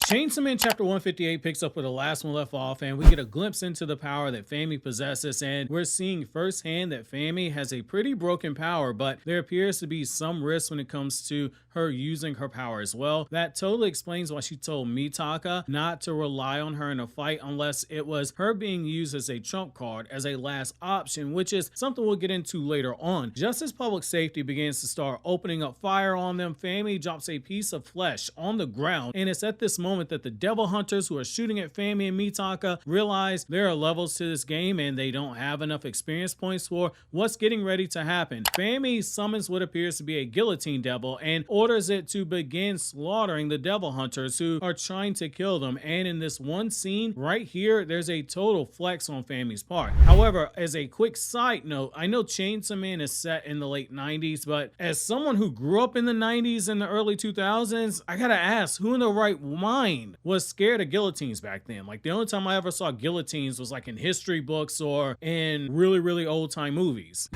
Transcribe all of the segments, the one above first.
Chainsaw Man chapter 158 picks up where the last one left off, and we get a glimpse into the power that Fami possesses, and we're seeing firsthand that Fami has a pretty broken power, but there appears to be some risk when it comes to her using her power as well. That totally explains why she told Mitaka not to rely on her in a fight unless it was her being used as a trump card, as a last option, which is something we'll get into later on. Just as public safety begins to start opening up fire on them, Fami drops a piece of flesh on the ground, and it's at this moment that the devil hunters who are shooting at Fami and Mitaka realize there are levels to this game and they don't have enough experience points for what's getting ready to happen. Fami summons what appears to be a Guillotine Devil and orders it to begin slaughtering the devil hunters who are trying to kill them, and in this one scene right here, there's a total flex on Fami's part. However, as a quick side note, I know Chainsaw Man is set in the late 90s, but as someone who grew up in the 90s and the early 2000s, I gotta ask, who in the right mind was scared of guillotines back then? Like, the only time I ever saw guillotines was like in history books or in really old time movies.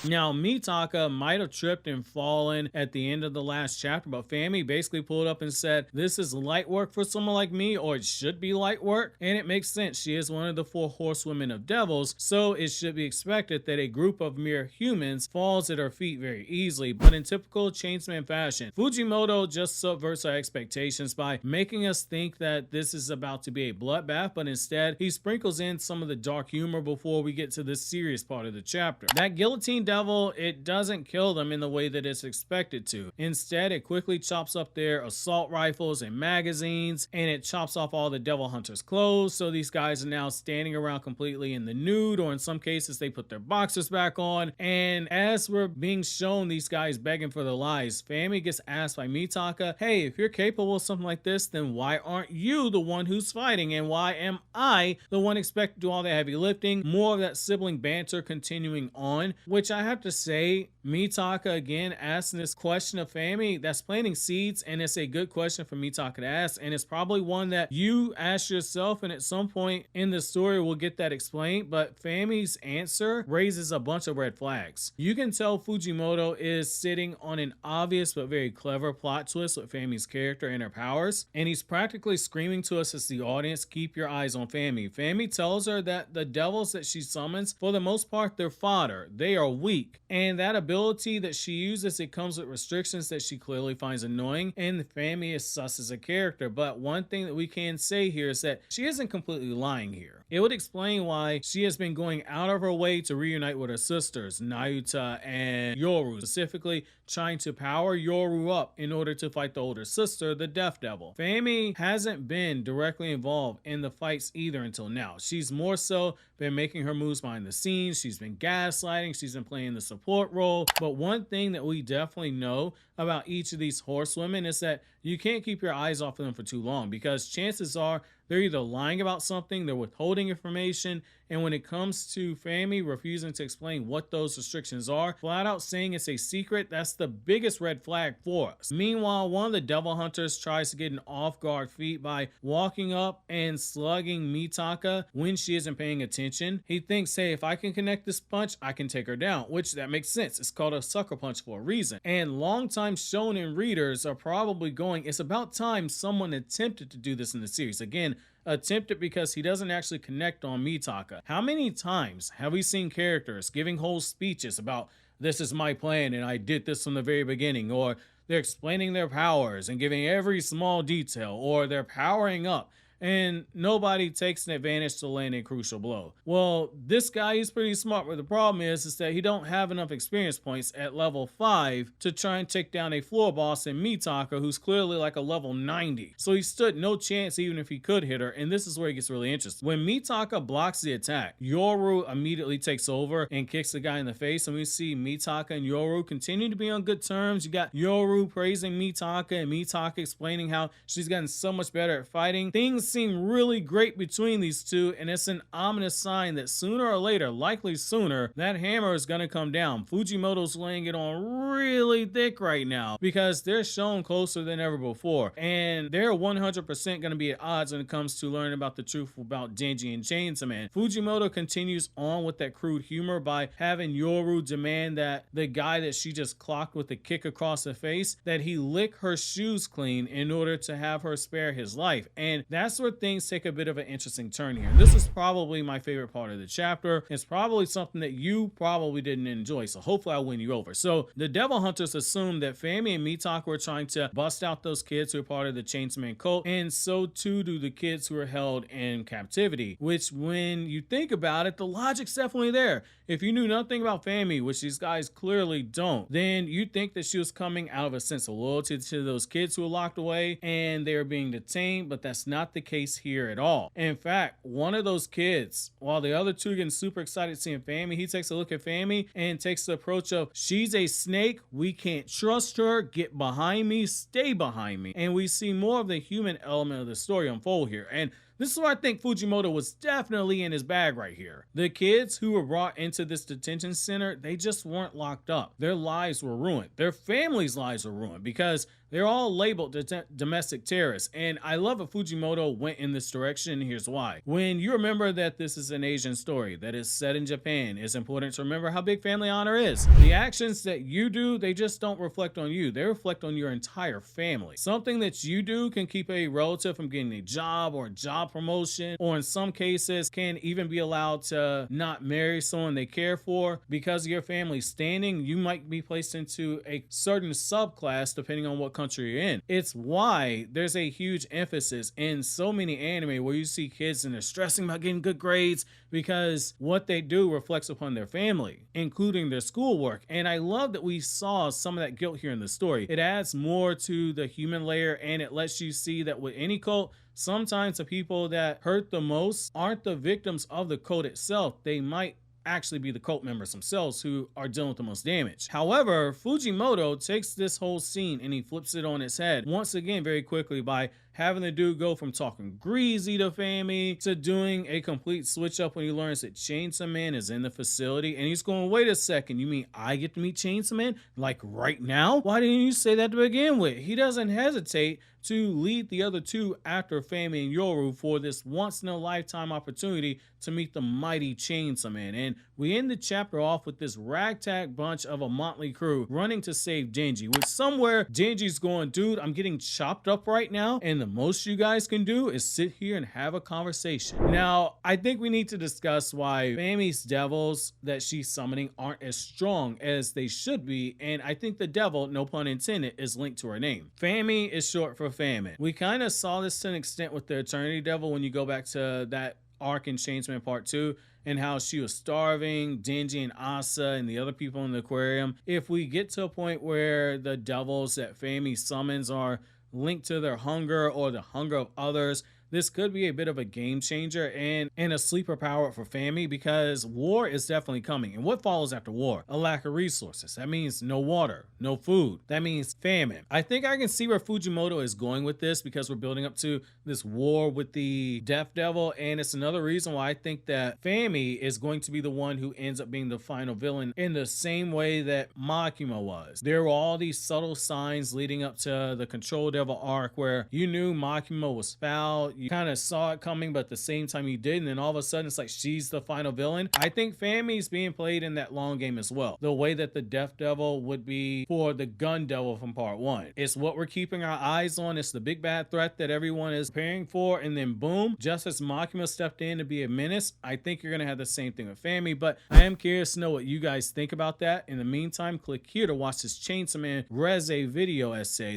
Now, Mitaka might have tripped and fallen at the end of the last chapter, but Fami basically pulled up and said, this is light work for someone like me, or it should be light work. And it makes sense. She is one of the 4 horsewomen of devils, so it should be expected that a group of mere humans falls at her feet very easily. But in typical Chainsaw Man fashion, Fujimoto just subverts our expectations by making us think that this is about to be a bloodbath, but instead he sprinkles in some of the dark humor before we get to this serious part of the chapter. That Guillotine Devil, it doesn't kill them in the way that it's expected to. Instead, it quickly chops up their assault rifles and magazines, and it chops off all the devil hunters' clothes, so these guys are now standing around completely in the nude, or in some cases they put their boxers back on. And as we're being shown these guys begging for their lives, Fami gets asked by Mitaka, hey, if you're capable of something like this, then why aren't you the one who's fighting, and why am I the one expected to do all the heavy lifting? More of that sibling banter continuing on, which I have to say, Mitaka again asking this question of Fami, that's planting seeds, and it's a good question for Mitaka to ask, and it's probably one that you ask yourself, and at some point in the story we'll get that explained. But Fami's answer raises a bunch of red flags. You can tell Fujimoto is sitting on an obvious but very clever plot twist with Fami's character and her powers, and he's practically screaming to us as the audience, keep your eyes on Fami. Fami tells her that the devils that she summons, for the most part, they're fodder. They are weak, and that ability that she uses, it comes with restrictions that she clearly finds annoying, and Fami is sus as a character. But one thing that we can say here is that she isn't completely lying here. It would explain why she has been going out of her way to reunite with her sisters, Nayuta and Yoru, specifically trying to power Yoru up in order to fight the older sister, the Death Devil. Fami hasn't been directly involved in the fights either until now. She's more so been making her moves behind the scenes. She's been gaslighting. She's been playing the support role. But one thing that we definitely know about each of these horsewomen is that you can't keep your eyes off of them for too long, because chances are they're either lying about something, they're withholding information, and when it comes to Fami refusing to explain what those restrictions are, flat out saying it's a secret, that's the biggest red flag for us. Meanwhile, one of the devil hunters tries to get an off-guard feat by walking up and slugging Mitaka when she isn't paying attention. He thinks, hey, if I can connect this punch, I can take her down, which that makes sense. It's called a sucker punch for a reason. And longtime shonen readers are probably going, it's about time someone attempted to do this in the series. Again, attempted because he doesn't actually connect on Mitaka. How many times have we seen characters giving whole speeches about this is my plan and I did this from the very beginning, or they're explaining their powers and giving every small detail, or they're powering up and nobody takes an advantage to land a crucial blow? Well, this guy is pretty smart, but the problem is that he don't have enough experience points at level 5 to try and take down a floor boss in Mitaka, who's clearly like a level 90. So he stood no chance even if he could hit her, and this is where it gets really interesting. When Mitaka blocks the attack, Yoru immediately takes over and kicks the guy in the face, and we see Mitaka and Yoru continue to be on good terms. You got Yoru praising Mitaka and Mitaka explaining how she's gotten so much better at fighting. Things doesn't seem really great between these two, and it's an ominous sign that sooner or later, likely sooner, that hammer is going to come down. Fujimoto's laying it on really thick right now because they're shown closer than ever before, and they're 100% going to be at odds when it comes to learning about the truth about Denji and Chainsaw Man. Fujimoto continues on with that crude humor by having Yoru demand that the guy that she just clocked with a kick across the face, that he lick her shoes clean in order to have her spare his life. And that's where things take a bit of an interesting turn here. This is probably my favorite part of the chapter. It's probably something that you probably didn't enjoy, so hopefully I'll win you over. So the Devil Hunters assumed that Fami and Mitaka were trying to bust out those kids who are part of the Chainsaw Man cult, and so too do the kids who are held in captivity, which when you think about it, the logic's definitely there. If you knew nothing about Fami, which these guys clearly don't, then you'd think that she was coming out of a sense of loyalty to those kids who were locked away and they are being detained, but that's not the case here at all. In fact, one of those kids, while the other two are getting super excited seeing Fami, he takes a look at Fami and takes the approach of, she's a snake, we can't trust her, get behind me, stay behind me. And we see more of the human element of the story unfold here. And this is where I think Fujimoto was definitely in his bag right here. The kids who were brought into this detention center, they just weren't locked up. Their lives were ruined. Their families' lives were ruined because they're all labeled domestic terrorists. And I love that Fujimoto went in this direction, and here's why. When you remember that this is an Asian story that is set in Japan, it's important to remember how big family honor is. The actions that you do, they just don't reflect on you. They reflect on your entire family. Something that you do can keep a relative from getting a job or a job promotion, or in some cases can even be allowed to not marry someone they care for. Because of your family's standing, you might be placed into a certain subclass depending on what country you're in. It's why there's a huge emphasis in so many anime where you see kids and they're stressing about getting good grades because what they do reflects upon their family, including their schoolwork. And I love that we saw some of that guilt here in the story. It adds more to the human layer, and it lets you see that with any cult, sometimes the people that hurt the most aren't the victims of the cult itself. They might actually be the cult members themselves who are dealing with the most damage. However, Fujimoto takes this whole scene and he flips it on its head once again very quickly by having the dude go from talking greasy to Fami to doing a complete switch up when he learns that Chainsaw Man is in the facility. And he's going, wait a second, you mean I get to meet Chainsaw Man? Like right now? Why didn't you say that to begin with? He doesn't hesitate to lead the other two after Fami and Yoru for this once-in-a-lifetime opportunity to meet the mighty Chainsaw Man. And we end the chapter off with this ragtag bunch of a motley crew running to save Denji, which somewhere Denji's going, dude, I'm getting chopped up right now, and the most you guys can do is sit here and have a conversation. Now, I think we need to discuss why Fami's devils that she's summoning aren't as strong as they should be, and I think the devil, no pun intended, is linked to her name. Fami is short for famine. We kind of saw this to an extent with the Eternity Devil when you go back to that arc in Chainsaw Man Part 2, and how she was starving Denji and Asa and the other people in the aquarium. If we get to a point where the devils that Fami summons are linked to their hunger or the hunger of others, this could be a bit of a game changer and a sleeper power for Fami, because war is definitely coming. And what follows after war? A lack of resources. That means no water, no food. That means famine. I think I can see where Fujimoto is going with this, because we're building up to this war with the Death Devil, and it's another reason why I think that Fami is going to be the one who ends up being the final villain in the same way that Makima was. There were all these subtle signs leading up to the Control Devil arc where you knew Makima was foul, you kind of saw it coming, but at the same time you didn't, and all of a sudden it's like she's the final villain. I think Fami's being played in that long game as well, the way that the Death Devil would be for the Gun Devil from Part 1. It's what we're keeping our eyes on. It's the big bad threat that everyone is preparing for, and then boom, just as Makima stepped in to be a menace, I think you're gonna have the same thing with Fami. But I am curious to know what you guys think about that. In the meantime, click here to watch this Chainsaw Man Reze video essay.